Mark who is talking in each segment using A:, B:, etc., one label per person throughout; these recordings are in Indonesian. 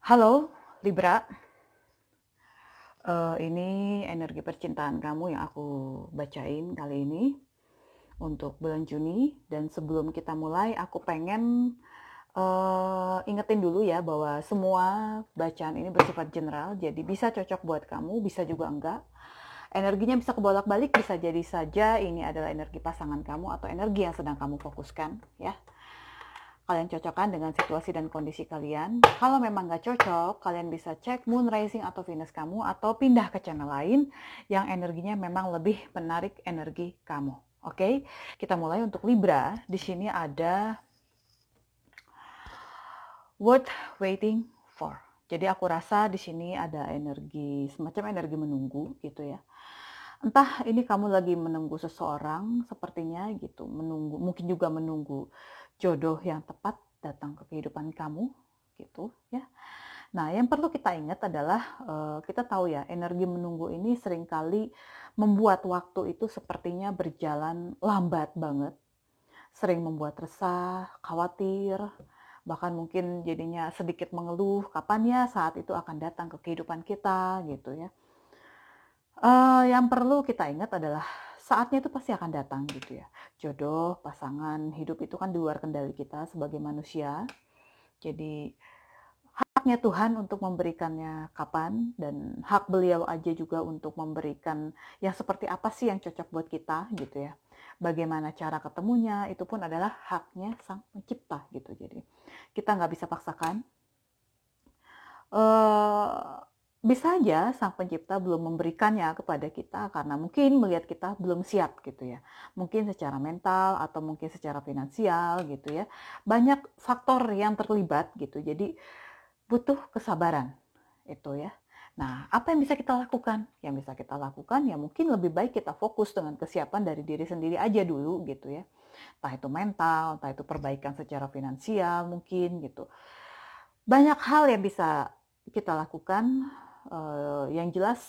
A: Halo Libra, ini energi percintaan kamu yang aku bacain kali ini untuk bulan Juni. Dan sebelum kita mulai, aku pengen ingetin dulu ya bahwa semua bacaan ini bersifat general, jadi bisa cocok buat kamu, bisa juga enggak. Energinya bisa kebolak-balik, bisa jadi saja ini adalah energi pasangan kamu atau energi yang sedang kamu fokuskan, ya. Kalian cocokkan dengan situasi dan kondisi kalian. Kalau memang nggak cocok, kalian bisa cek moon rising atau Venus kamu atau pindah ke channel lain yang energinya memang lebih menarik energi kamu. Oke, kita mulai untuk Libra. Di sini ada worth waiting for. Jadi aku rasa di sini ada energi semacam energi menunggu gitu ya. Entah ini kamu lagi menunggu seseorang sepertinya gitu, menunggu, mungkin juga menunggu jodoh yang tepat datang ke kehidupan kamu gitu ya. Nah, yang perlu kita ingat adalah kita tahu ya, energi menunggu ini seringkali membuat waktu itu sepertinya berjalan lambat banget, sering membuat resah, khawatir, bahkan mungkin jadinya sedikit mengeluh kapan ya saat itu akan datang ke kehidupan kita gitu ya. Yang perlu kita ingat adalah saatnya itu pasti akan datang gitu ya. Jodoh, pasangan, hidup itu kan di luar kendali kita sebagai manusia. Jadi haknya Tuhan untuk memberikannya kapan, dan hak beliau aja juga untuk memberikan yang seperti apa sih yang cocok buat kita gitu ya. Bagaimana cara ketemunya itu pun adalah haknya sang pencipta gitu. Jadi kita nggak bisa paksakan. eh Bisa aja sang pencipta belum memberikannya kepada kita karena mungkin melihat kita belum siap gitu ya. Mungkin secara mental atau mungkin secara finansial gitu ya. Banyak faktor yang terlibat gitu. Jadi butuh kesabaran itu ya. Nah, apa yang bisa kita lakukan? Yang bisa kita lakukan ya mungkin lebih baik kita fokus dengan kesiapan dari diri sendiri aja dulu gitu ya. Entah itu mental, entah itu perbaikan secara finansial mungkin gitu. Banyak hal yang bisa kita lakukan, yang jelas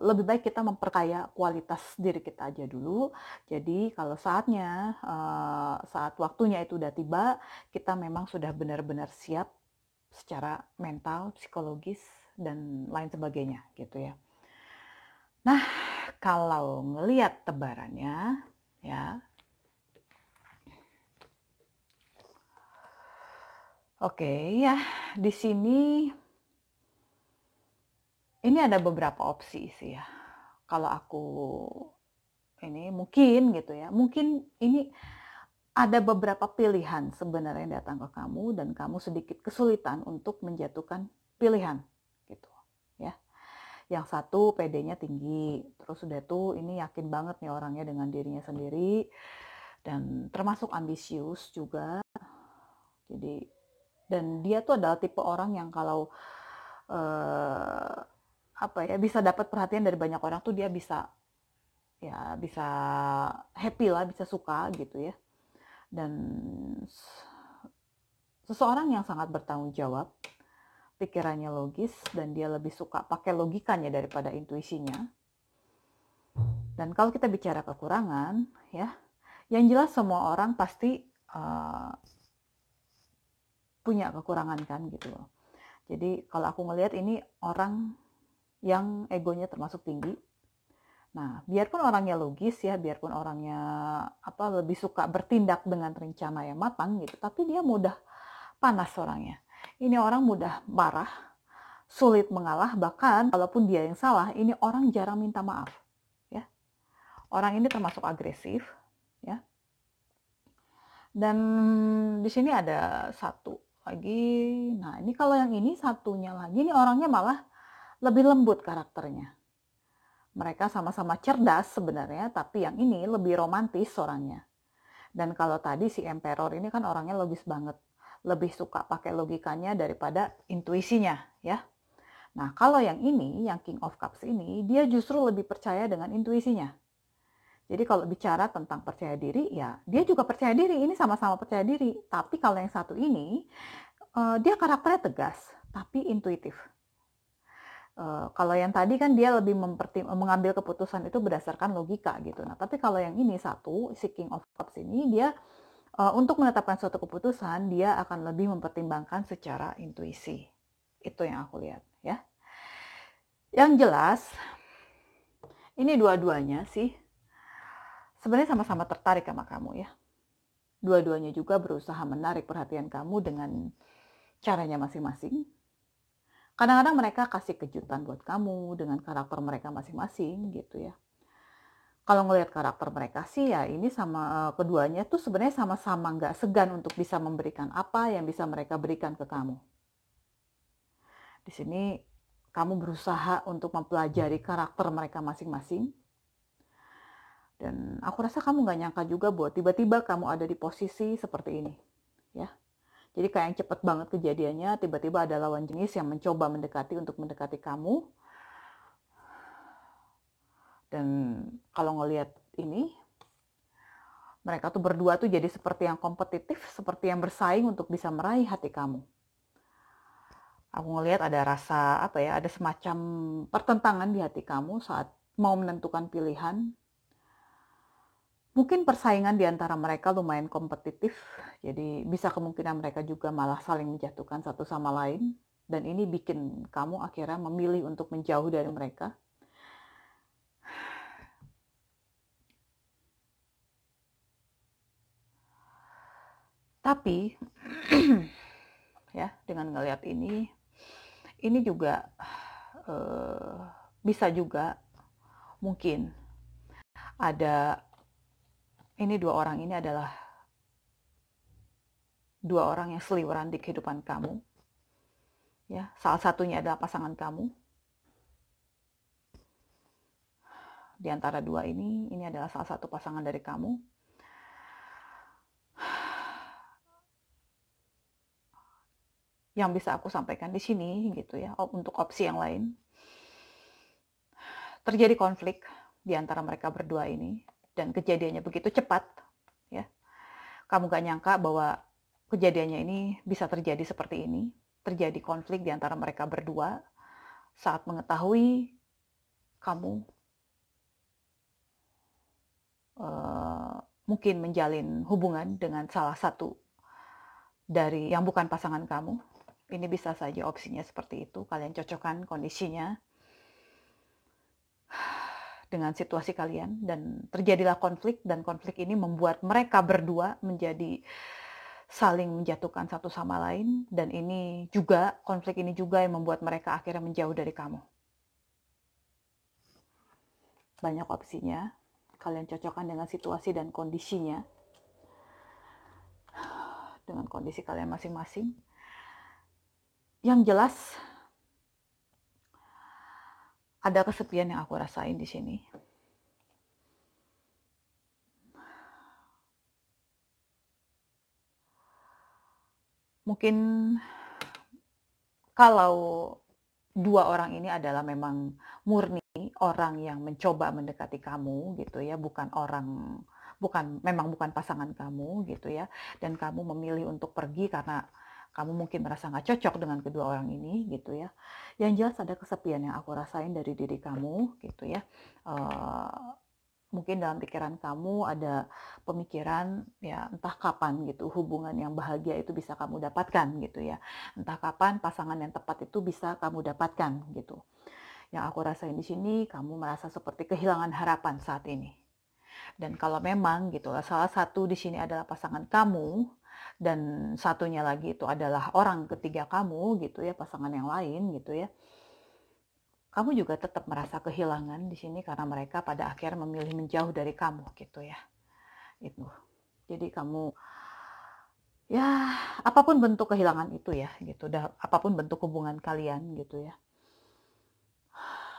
A: lebih baik kita memperkaya kualitas diri kita aja dulu. Jadi kalau saatnya, saat waktunya itu udah tiba, kita memang sudah benar-benar siap secara mental, psikologis, dan lain sebagainya gitu ya. Nah, kalau ngelihat tebarannya, ya, oke ya, di sini ini ada beberapa opsi sih ya. Kalau aku ini mungkin gitu ya, mungkin ini ada beberapa pilihan sebenarnya yang datang ke kamu dan kamu sedikit kesulitan untuk menjatuhkan pilihan gitu ya. Yang satu PD-nya tinggi, terus udah tuh ini yakin banget nih orangnya dengan dirinya sendiri dan termasuk ambisius juga. Jadi dan dia tuh adalah tipe orang yang kalau eh, apa ya bisa dapat perhatian dari banyak orang tuh dia bisa ya bisa happy lah, bisa suka gitu ya. Dan seseorang yang sangat bertanggung jawab, pikirannya logis dan dia lebih suka pakai logikanya daripada intuisinya. Dan kalau kita bicara kekurangan, ya, yang jelas semua orang pasti uh, punya kekurangan kan gitu loh. Jadi kalau aku ngelihat ini orang yang egonya termasuk tinggi. Nah, biarpun orangnya logis ya, biarpun orangnya lebih suka bertindak dengan rencana yang matang gitu, tapi dia mudah panas orangnya. Ini orang mudah marah, sulit mengalah, bahkan walaupun dia yang salah, ini orang jarang minta maaf. Ya, orang ini termasuk agresif, ya. Dan di sini ada satu lagi. Nah, ini kalau yang ini satunya lagi, ini orangnya malah lebih lembut karakternya. Mereka sama-sama cerdas sebenarnya, tapi yang ini lebih romantis orangnya. Dan kalau tadi si Emperor ini kan orangnya logis banget. Lebih suka pakai logikanya daripada intuisinya, ya. Nah, kalau yang ini, yang King of Cups ini, dia justru lebih percaya dengan intuisinya. Jadi kalau bicara tentang percaya diri, ya dia juga percaya diri, ini sama-sama percaya diri. Tapi kalau yang satu ini, dia karakternya tegas, tapi intuitif. Kalau yang tadi kan dia lebih mengambil keputusan itu berdasarkan logika gitu. Nah, tapi kalau yang ini satu, si King of Cups ini, dia Untuk menetapkan suatu keputusan, dia akan lebih mempertimbangkan secara intuisi. Itu yang aku lihat ya. Yang jelas, ini dua-duanya sih sebenarnya sama-sama tertarik sama kamu ya. Dua-duanya juga berusaha menarik perhatian kamu dengan caranya masing-masing. Kadang-kadang mereka kasih kejutan buat kamu dengan karakter mereka masing-masing gitu ya. Kalau ngelihat karakter mereka sih ya ini sama keduanya tuh sebenarnya sama-sama nggak segan untuk bisa memberikan apa yang bisa mereka berikan ke kamu. Di sini kamu berusaha untuk mempelajari karakter mereka masing-masing. Dan aku rasa kamu nggak nyangka juga bahwa tiba-tiba kamu ada di posisi seperti ini. Ya. Jadi kayak yang cepet banget kejadiannya, tiba-tiba ada lawan jenis yang mencoba mendekati untuk mendekati kamu. Dan kalau ngelihat ini, mereka tuh berdua tuh jadi seperti yang kompetitif, seperti yang bersaing untuk bisa meraih hati kamu. Aku ngelihat ada rasa ada semacam pertentangan di hati kamu saat mau menentukan pilihan. Mungkin persaingan di antara mereka lumayan kompetitif, jadi bisa kemungkinan mereka juga malah saling menjatuhkan satu sama lain. Dan ini bikin kamu akhirnya memilih untuk menjauh dari mereka. Tapi ya dengan ngelihat ini juga bisa juga mungkin ada dua orang ini adalah dua orang yang seliweran di kehidupan kamu. Ya, salah satunya adalah pasangan kamu. Di antara dua ini adalah salah satu pasangan dari kamu. Yang bisa aku sampaikan di sini gitu ya, untuk opsi yang lain. Terjadi konflik di antara mereka berdua ini dan kejadiannya begitu cepat ya. Kamu gak nyangka bahwa kejadiannya ini bisa terjadi seperti ini. Terjadi konflik di antara mereka berdua saat mengetahui kamu mungkin menjalin hubungan dengan salah satu dari yang bukan pasangan kamu. Ini bisa saja opsinya seperti itu. Kalian cocokkan kondisinya dengan situasi kalian dan terjadilah konflik, dan konflik ini membuat mereka berdua menjadi saling menjatuhkan satu sama lain, dan konflik ini juga yang membuat mereka akhirnya menjauh dari kamu. Banyak opsinya, kalian cocokkan dengan situasi dan kondisinya, dengan kondisi kalian masing-masing. Yang jelas ada kesepian yang aku rasain di sini. Mungkin kalau dua orang ini adalah memang murni orang yang mencoba mendekati kamu gitu ya, memang bukan pasangan kamu gitu ya, dan kamu memilih untuk pergi karena kamu mungkin merasa nggak cocok dengan kedua orang ini gitu ya. Yang jelas ada kesepian yang aku rasain dari diri kamu gitu ya. Mungkin dalam pikiran kamu ada pemikiran ya entah kapan gitu hubungan yang bahagia itu bisa kamu dapatkan gitu ya. Entah kapan pasangan yang tepat itu bisa kamu dapatkan gitu. Yang aku rasain di sini, kamu merasa seperti kehilangan harapan saat ini. Dan kalau memang gitu salah satu di sini adalah pasangan kamu dan satunya lagi itu adalah orang ketiga kamu gitu ya, pasangan yang lain gitu ya. Kamu juga tetap merasa kehilangan di sini karena mereka pada akhirnya memilih menjauh dari kamu gitu ya. Itu. Jadi kamu ya apapun bentuk kehilangan itu ya gitu, apapun bentuk hubungan kalian gitu ya.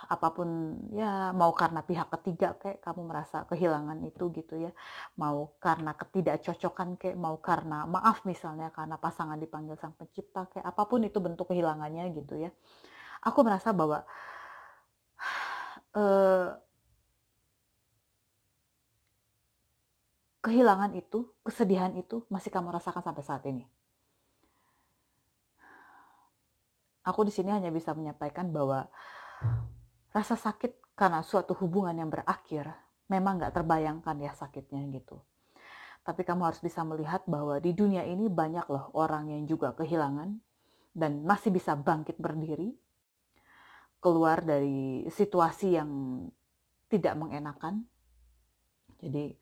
A: Apapun ya, mau karena pihak ketiga kayak kamu merasa kehilangan itu gitu ya, mau karena ketidakcocokan kayak, mau karena maaf misalnya karena pasangan dipanggil sang pencipta kayak, apapun itu bentuk kehilangannya gitu ya, aku merasa bahwa kehilangan itu, kesedihan itu masih kamu rasakan sampai saat ini. Aku di sini hanya bisa menyampaikan bahwa rasa sakit karena suatu hubungan yang berakhir memang nggak terbayangkan ya sakitnya gitu. Tapi kamu harus bisa melihat bahwa di dunia ini banyak loh orang yang juga kehilangan dan masih bisa bangkit berdiri, keluar dari situasi yang tidak mengenakan. Jadi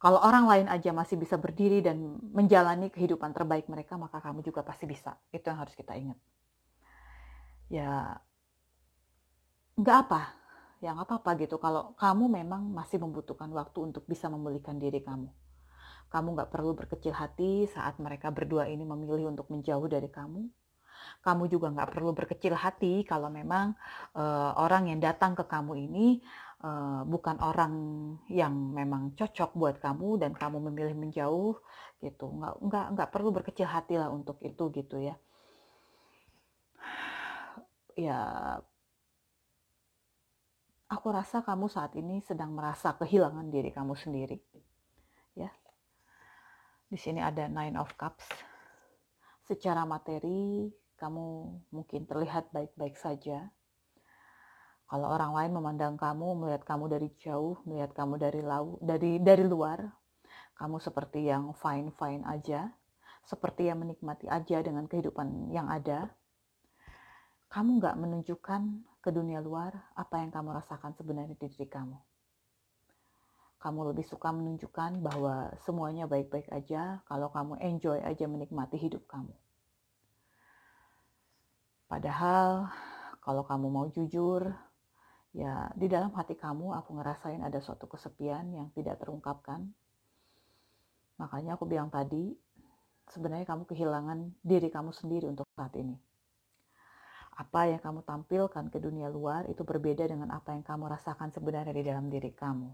A: kalau orang lain aja masih bisa berdiri dan menjalani kehidupan terbaik mereka, maka kamu juga pasti bisa. Itu yang harus kita ingat. Ya, nggak apa. Ya nggak apa-apa gitu. Kalau kamu memang masih membutuhkan waktu untuk bisa memulihkan diri kamu. Kamu nggak perlu berkecil hati saat mereka berdua ini memilih untuk menjauh dari kamu. Kamu juga nggak perlu berkecil hati kalau memang orang yang datang ke kamu ini bukan orang yang memang cocok buat kamu dan kamu memilih menjauh gitu. Nggak perlu berkecil hati lah untuk itu gitu ya. Ya, aku rasa kamu saat ini sedang merasa kehilangan diri kamu sendiri. Ya, di sini ada Nine of Cups. Secara materi kamu mungkin terlihat baik-baik saja. Kalau orang lain memandang kamu, melihat kamu dari jauh, melihat kamu dari luar, kamu seperti yang fine-fine aja, seperti yang menikmati aja dengan kehidupan yang ada. Kamu nggak menunjukkan ke dunia luar apa yang kamu rasakan sebenarnya di diri kamu. Kamu lebih suka menunjukkan bahwa semuanya baik-baik aja kalau kamu enjoy aja menikmati hidup kamu. Padahal kalau kamu mau jujur, ya di dalam hati kamu aku ngerasain ada suatu kesepian yang tidak terungkapkan. Makanya aku bilang tadi, sebenarnya kamu kehilangan diri kamu sendiri untuk saat ini. Apa yang kamu tampilkan ke dunia luar itu berbeda dengan apa yang kamu rasakan sebenarnya di dalam diri kamu.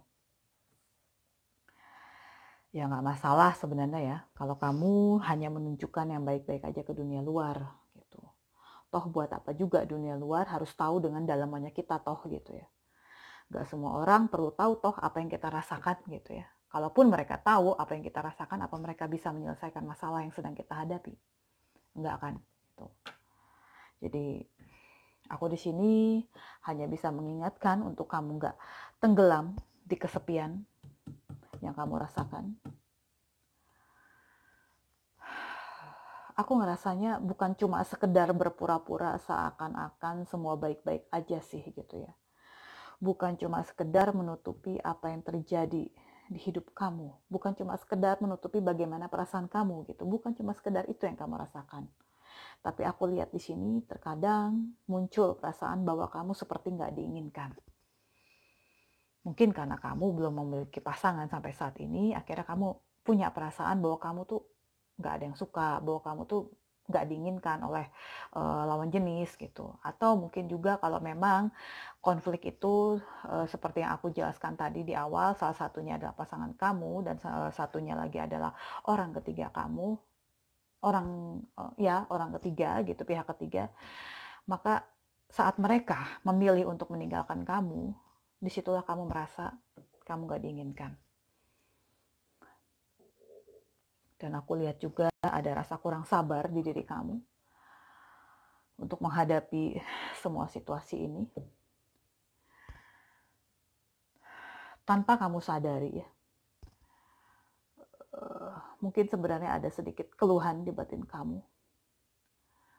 A: Ya nggak masalah sebenarnya ya, kalau kamu hanya menunjukkan yang baik-baik aja ke dunia luar gitu. Toh buat apa juga dunia luar harus tahu dengan dalamannya kita toh gitu ya. Gak semua orang perlu tahu toh apa yang kita rasakan gitu ya. Kalaupun mereka tahu apa yang kita rasakan, apa mereka bisa menyelesaikan masalah yang sedang kita hadapi? Enggak kan? Gitu. Jadi aku di sini hanya bisa mengingatkan untuk kamu nggak tenggelam di kesepian yang kamu rasakan. Aku ngerasanya bukan cuma sekedar berpura-pura seakan-akan semua baik-baik aja sih gitu ya. Bukan cuma sekedar menutupi apa yang terjadi di hidup kamu. Bukan cuma sekedar menutupi bagaimana perasaan kamu gitu. Bukan cuma sekedar itu yang kamu rasakan. Tapi aku lihat di sini terkadang muncul perasaan bahwa kamu seperti nggak diinginkan. Mungkin karena kamu belum memiliki pasangan sampai saat ini, akhirnya kamu punya perasaan bahwa kamu tuh nggak ada yang suka, bahwa kamu tuh nggak diinginkan oleh lawan jenis gitu. Atau mungkin juga kalau memang konflik itu seperti yang aku jelaskan tadi di awal, salah satunya adalah pasangan kamu dan salah satunya lagi adalah orang ketiga kamu, orang ketiga gitu, pihak ketiga. Maka saat mereka memilih untuk meninggalkan kamu, disitulah kamu merasa kamu gak diinginkan. Dan aku lihat juga ada rasa kurang sabar di diri kamu untuk menghadapi semua situasi ini. Tanpa kamu sadari ya. Mungkin sebenarnya ada sedikit keluhan di batin kamu.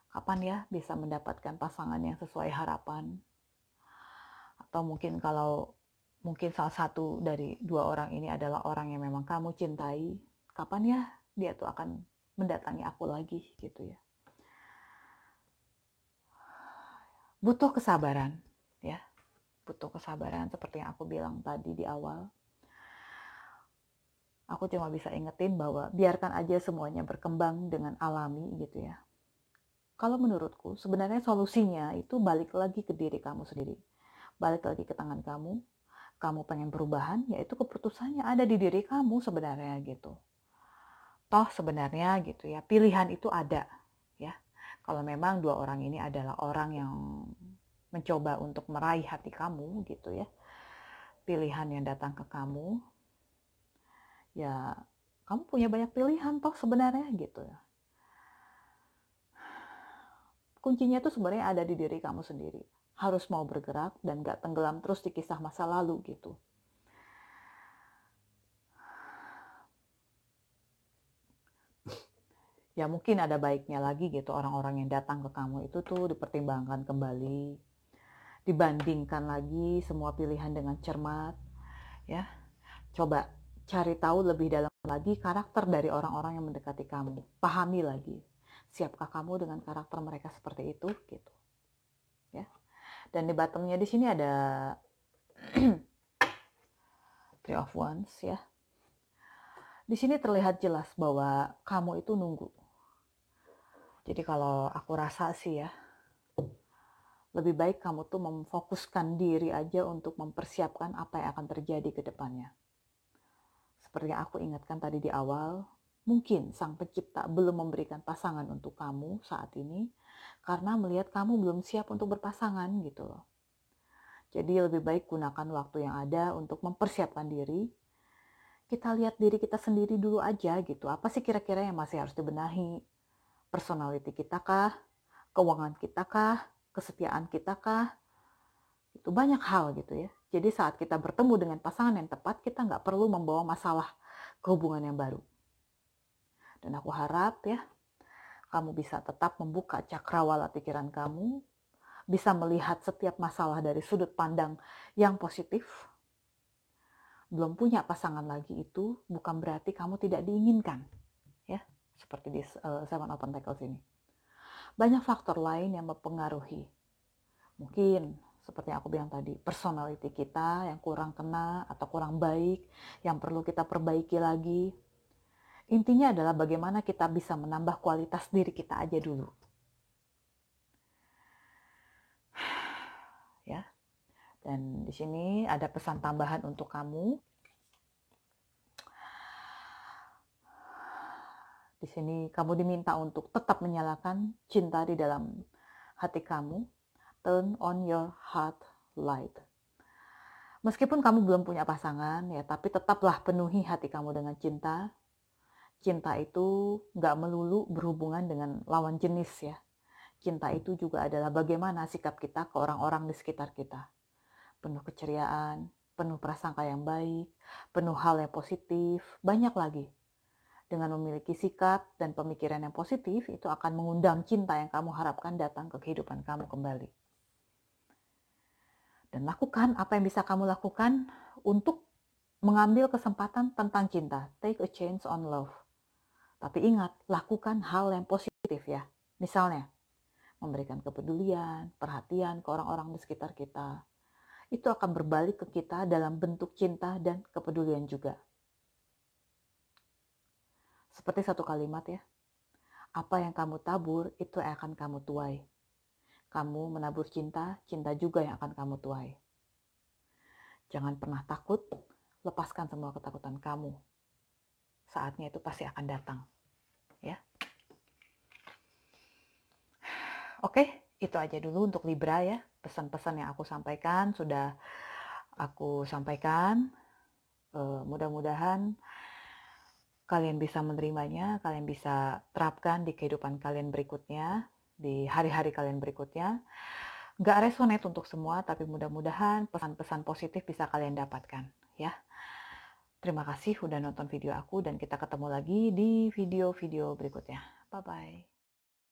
A: Kapan ya bisa mendapatkan pasangan yang sesuai harapan? Atau mungkin salah satu dari dua orang ini adalah orang yang memang kamu cintai, kapan ya dia tuh akan mendatangi aku lagi gitu ya. Butuh kesabaran ya, butuh kesabaran seperti yang aku bilang tadi di awal. Aku cuma bisa ingetin bahwa biarkan aja semuanya berkembang dengan alami gitu ya. Kalau menurutku sebenarnya solusinya itu balik lagi ke diri kamu sendiri, balik lagi ke tangan kamu. Kamu pengen perubahan, yaitu keputusannya ada di diri kamu sebenarnya gitu. Toh sebenarnya gitu ya, pilihan itu ada ya. Kalau memang dua orang ini adalah orang yang mencoba untuk meraih hati kamu gitu ya, pilihan yang datang ke kamu, ya kamu punya banyak pilihan toh sebenarnya gitu ya. Kuncinya tuh sebenarnya ada di diri kamu sendiri. Harus mau bergerak dan gak tenggelam terus di kisah masa lalu gitu. ya mungkin ada baiknya lagi gitu orang-orang yang datang ke kamu itu tuh dipertimbangkan kembali, dibandingkan lagi semua pilihan dengan cermat, ya. Coba cari tahu lebih dalam lagi karakter dari orang-orang yang mendekati kamu. Pahami lagi. Siapkah kamu dengan karakter mereka seperti itu gitu. Ya. Dan di bottomnya di sini ada Three of Wands ya. Di sini terlihat jelas bahwa kamu itu nunggu. Jadi kalau aku rasa sih ya, lebih baik kamu tuh memfokuskan diri aja untuk mempersiapkan apa yang akan terjadi ke depannya. Seperti yang aku ingatkan tadi di awal, mungkin Sang Pencipta belum memberikan pasangan untuk kamu saat ini karena melihat kamu belum siap untuk berpasangan gitu loh. Jadi lebih baik gunakan waktu yang ada untuk mempersiapkan diri. Kita lihat diri kita sendiri dulu aja gitu. Apa sih kira-kira yang masih harus dibenahi? Personality kita kah? Keuangan kita kah? Kesetiaan kita kah? Itu banyak hal gitu ya. Jadi saat kita bertemu dengan pasangan yang tepat, kita nggak perlu membawa masalah ke hubungan yang baru. Dan aku harap ya, kamu bisa tetap membuka cakrawala pikiran kamu, bisa melihat setiap masalah dari sudut pandang yang positif. Belum punya pasangan lagi itu bukan berarti kamu tidak diinginkan. Ya, seperti di Seven of Pentacles ini. Banyak faktor lain yang mempengaruhi. Mungkin seperti yang aku bilang tadi, personality kita yang kurang kena atau kurang baik, yang perlu kita perbaiki lagi. Intinya adalah bagaimana kita bisa menambah kualitas diri kita aja dulu. Ya. Dan di sini ada pesan tambahan untuk kamu. Di sini kamu diminta untuk tetap menyalakan cinta di dalam hati kamu. Turn on your heart light. Meskipun kamu belum punya pasangan, ya, tapi tetaplah penuhi hati kamu dengan cinta. Cinta itu nggak melulu berhubungan dengan lawan jenis ya. Cinta itu juga adalah bagaimana sikap kita ke orang-orang di sekitar kita. Penuh keceriaan, penuh prasangka yang baik, penuh hal yang positif, banyak lagi. Dengan memiliki sikap dan pemikiran yang positif, itu akan mengundang cinta yang kamu harapkan datang ke kehidupan kamu kembali. Dan lakukan apa yang bisa kamu lakukan untuk mengambil kesempatan tentang cinta. Take a chance on love. Tapi ingat, lakukan hal yang positif ya. Misalnya, memberikan kepedulian, perhatian ke orang-orang di sekitar kita. Itu akan berbalik ke kita dalam bentuk cinta dan kepedulian juga. Seperti satu kalimat ya, apa yang kamu tabur, itu yang akan kamu tuai. Kamu menabur cinta, cinta juga yang akan kamu tuai. Jangan pernah takut, lepaskan semua ketakutan kamu. Saatnya itu pasti akan datang. Ya. Oke, itu aja dulu untuk Libra ya. Pesan-pesan yang aku sampaikan sudah aku sampaikan. Mudah-mudahan kalian bisa menerimanya, kalian bisa terapkan di kehidupan kalian berikutnya, di hari-hari kalian berikutnya. Nggak resonate untuk semua, tapi mudah-mudahan pesan-pesan positif bisa kalian dapatkan. Ya. Terima kasih udah nonton video aku dan kita ketemu lagi di video-video berikutnya. Bye-bye.